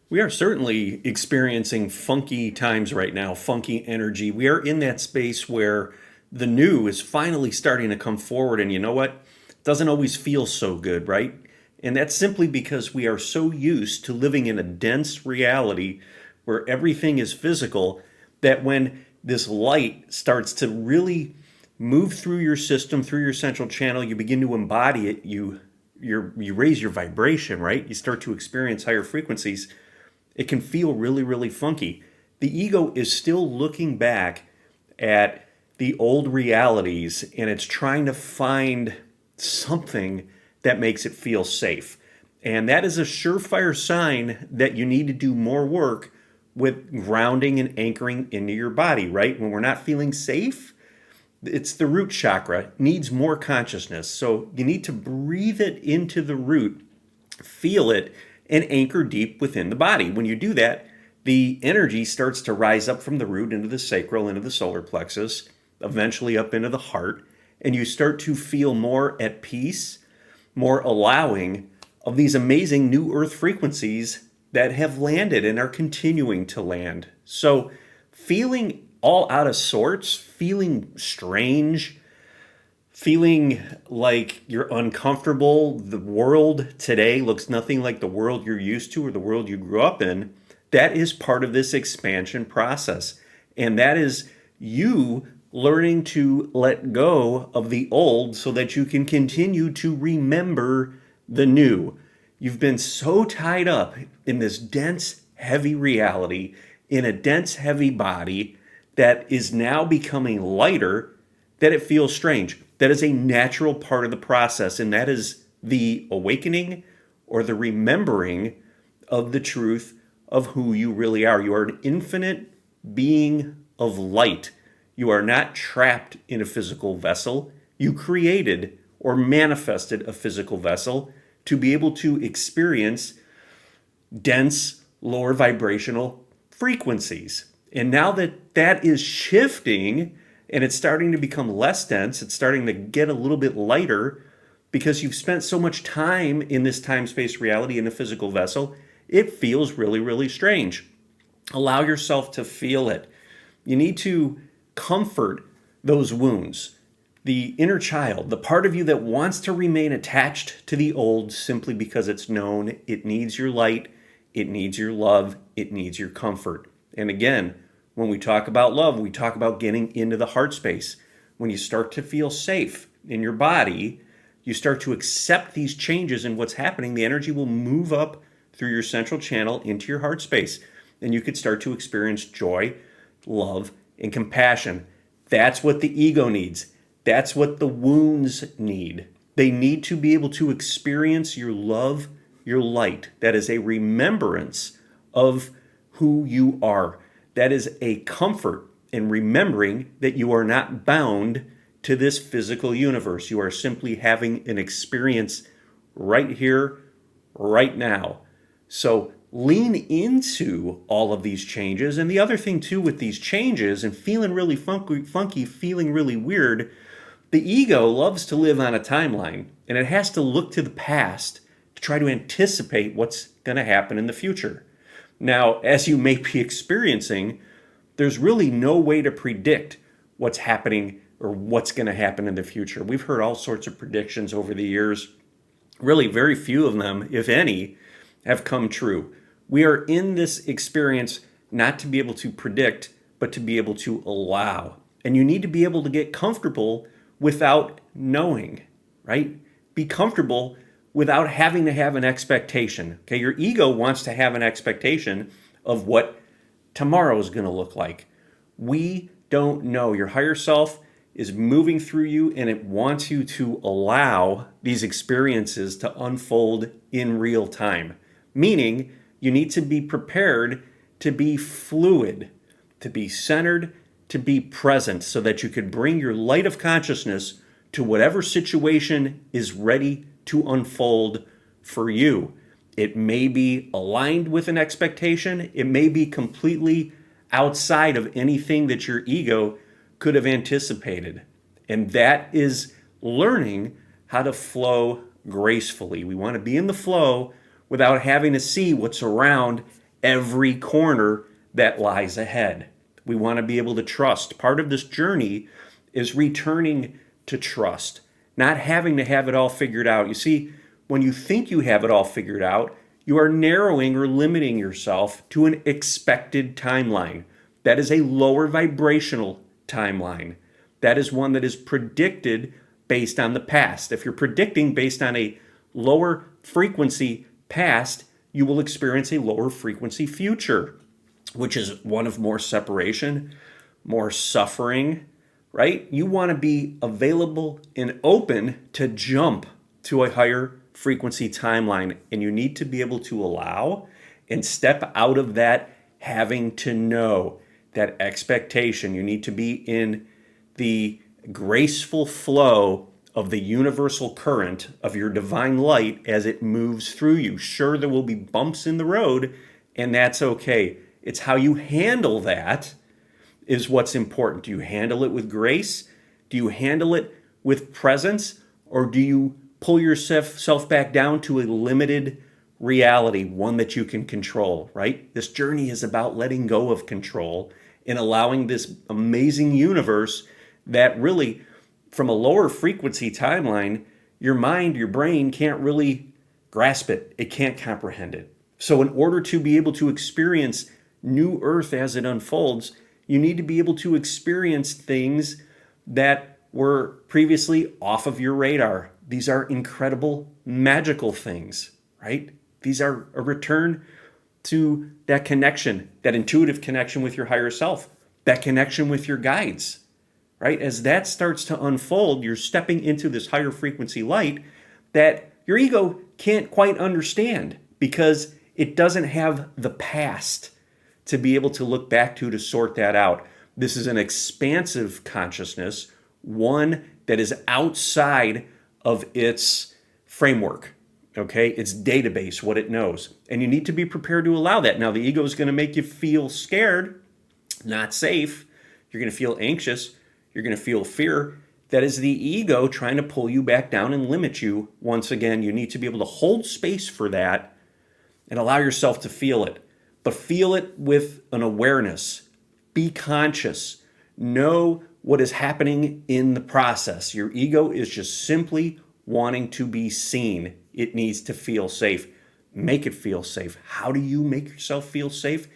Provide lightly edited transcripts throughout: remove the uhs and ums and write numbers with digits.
We are certainly experiencing funky times right now, funky energy. We are in that space where the new is finally starting to come forward, and you know what? It doesn't always feel so good, right? And that's simply because we are so used to living in a dense reality where everything is physical that when this light starts to really move through your system, through your central channel, you begin to embody it, you raise your vibration, right? You start to experience higher frequencies. It can feel really, really funky. The ego is still looking back at the old realities and it's trying to find something that makes it feel safe. And that is a surefire sign that you need to do more work with grounding and anchoring into your body, right? When we're not feeling safe, it's the root chakra, needs more consciousness. So you need to breathe it into the root, feel it, and anchor deep within the body. When you do that, the energy starts to rise up from the root into the sacral, into the solar plexus, eventually up into the heart, and you start to feel more at peace, more allowing of these amazing new earth frequencies that have landed and are continuing to land. So, feeling all out of sorts, feeling strange, feeling like you're uncomfortable, the world today looks nothing like the world you're used to or the world you grew up in, that is part of this expansion process. And that is you learning to let go of the old so that you can continue to remember the new. You've been so tied up in this dense, heavy reality, in a dense, heavy body that is now becoming lighter, that it feels strange. That is a natural part of the process, and that is the awakening or the remembering of the truth of who you really are. You are an infinite being of light. You are not trapped in a physical vessel. You created or manifested a physical vessel to be able to experience dense, lower vibrational frequencies. And now that that is shifting and it's starting to become less dense, it's starting to get a little bit lighter because you've spent so much time in this time-space reality in a physical vessel, it feels really, really strange. Allow yourself to feel it. You need to comfort those wounds. The inner child, the part of you that wants to remain attached to the old simply because it's known, it needs your light, it needs your love, it needs your comfort. And again, when we talk about love, we talk about getting into the heart space. When you start to feel safe in your body, you start to accept these changes in what's happening. The energy will move up through your central channel into your heart space. And you could start to experience joy, love, and compassion. That's what the ego needs. That's what the wounds need. They need to be able to experience your love, your light. That is a remembrance of who you are. That is a comfort in remembering that you are not bound to this physical universe. You are simply having an experience right here, right now. So lean into all of these changes. And the other thing too with these changes and feeling really funky, feeling really weird, the ego loves to live on a timeline and it has to look to the past to try to anticipate what's going to happen in the future. Now, as you may be experiencing, there's really no way to predict what's happening or what's going to happen in the future. We've heard all sorts of predictions over the years. Really, very few of them, if any, have come true. We are in this experience not to be able to predict, but to be able to allow. And you need to be able to get comfortable without knowing, right? Be comfortable without having to have an expectation. Okay, your ego wants to have an expectation of what tomorrow is going to look like. We don't know. Your higher self is moving through you and it wants you to allow these experiences to unfold in real time. Meaning, you need to be prepared to be fluid, to be centered, to be present so that you could bring your light of consciousness to whatever situation is ready to unfold for you. It may be aligned with an expectation. It may be completely outside of anything that your ego could have anticipated. And that is learning how to flow gracefully. We want to be in the flow without having to see what's around every corner that lies ahead. We want to be able to trust. Part of this journey is returning to trust, not having to have it all figured out. You see, when you think you have it all figured out, you are narrowing or limiting yourself to an expected timeline. That is a lower vibrational timeline. That is one that is predicted based on the past. If you're predicting based on a lower frequency past, you will experience a lower frequency future, which is one of more separation, more suffering, right? You want to be available and open to jump to a higher frequency timeline, and you need to be able to allow and step out of that having to know, that expectation. You need to be in the graceful flow of the universal current of your divine light as it moves through you. Sure, there will be bumps in the road, and that's okay. It's how you handle that is what's important. Do you handle it with grace? Do you handle it with presence? Or do you pull yourself back down to a limited reality, one that you can control, right? This journey is about letting go of control and allowing this amazing universe that really, from a lower frequency timeline, your mind, your brain can't really grasp it. It can't comprehend it. So in order to be able to experience new earth as it unfolds, you need to be able to experience things that were previously off of your radar. These are incredible, magical things, right? These are a return to that connection, that intuitive connection with your higher self, that connection with your guides, right? As that starts to unfold, you're stepping into this higher frequency light that your ego can't quite understand because it doesn't have the past to be able to look back to sort that out. This is an expansive consciousness, one that is outside of its framework, okay? Its database, what it knows. And you need to be prepared to allow that. Now, the ego is going to make you feel scared, not safe. You're going to feel anxious. You're going to feel fear. That is the ego trying to pull you back down and limit you. Once again, you need to be able to hold space for that and allow yourself to feel it. But feel it with an awareness. Be conscious. Know what is happening in the process. Your ego is just simply wanting to be seen. It needs to feel safe. Make it feel safe. How do you make yourself feel safe?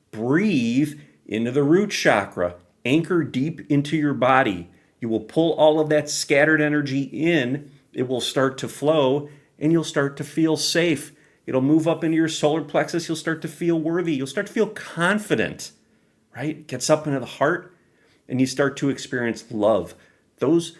Breathe into the root chakra. Anchor deep into your body. You will pull all of that scattered energy in. It will start to flow, and you'll start to feel safe. It'll move up into your solar plexus. You'll start to feel worthy. You'll start to feel confident, right? It gets up into the heart, and you start to experience love. That's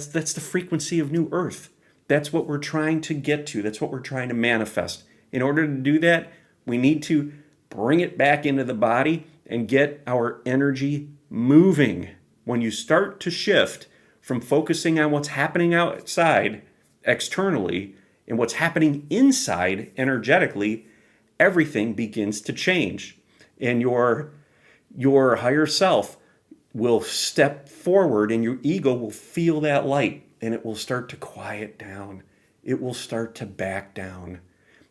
the frequency of new earth. That's what we're trying to get to. That's what we're trying to manifest. In order to do that, we need to bring it back into the body and get our energy moving. When you start to shift from focusing on what's happening outside externally and what's happening inside energetically, everything begins to change. And your higher self will step forward, and your ego will feel that light, and it will start to quiet down. It will start to back down,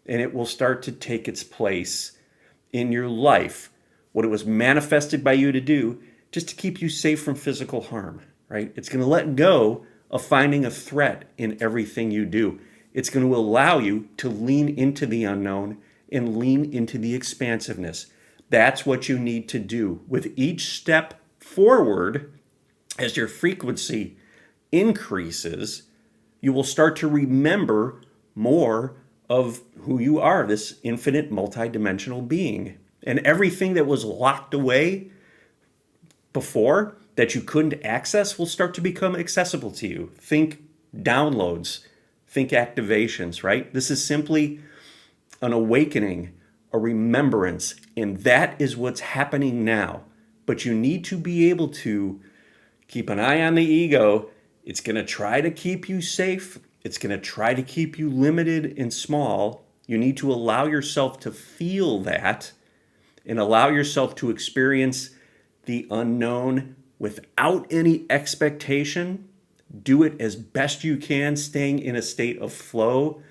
and it will start to take its place in your life, what it was manifested by you to do, just to keep you safe from physical harm, right? It's going to let go of finding a threat in everything you do. It's going to allow you to lean into the unknown and lean into the expansiveness. That's what you need to do. With each step forward, as your frequency increases, you will start to remember more of who you are, this infinite multidimensional being. And everything that was locked away before that you couldn't access will start to become accessible to you. Think downloads, think activations, right? This is simply an awakening, a remembrance, and that is what's happening now. But you need to be able to keep an eye on the ego. It's going to try to keep you safe. It's going to try to keep you limited and small. You need to allow yourself to feel that and allow yourself to experience the unknown without any expectation. Do it as best you can, staying in a state of flow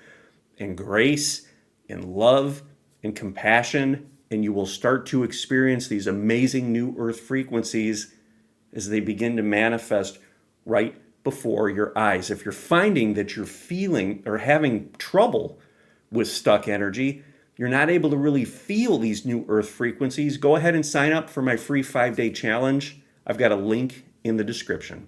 and grace and love and compassion and you will start to experience these amazing new earth frequencies as they begin to manifest right before your eyes. If you're finding that you're feeling or having trouble with stuck energy, you're not able to really feel these new earth frequencies, go ahead and sign up for my free 5-day challenge. I've got a link in the description.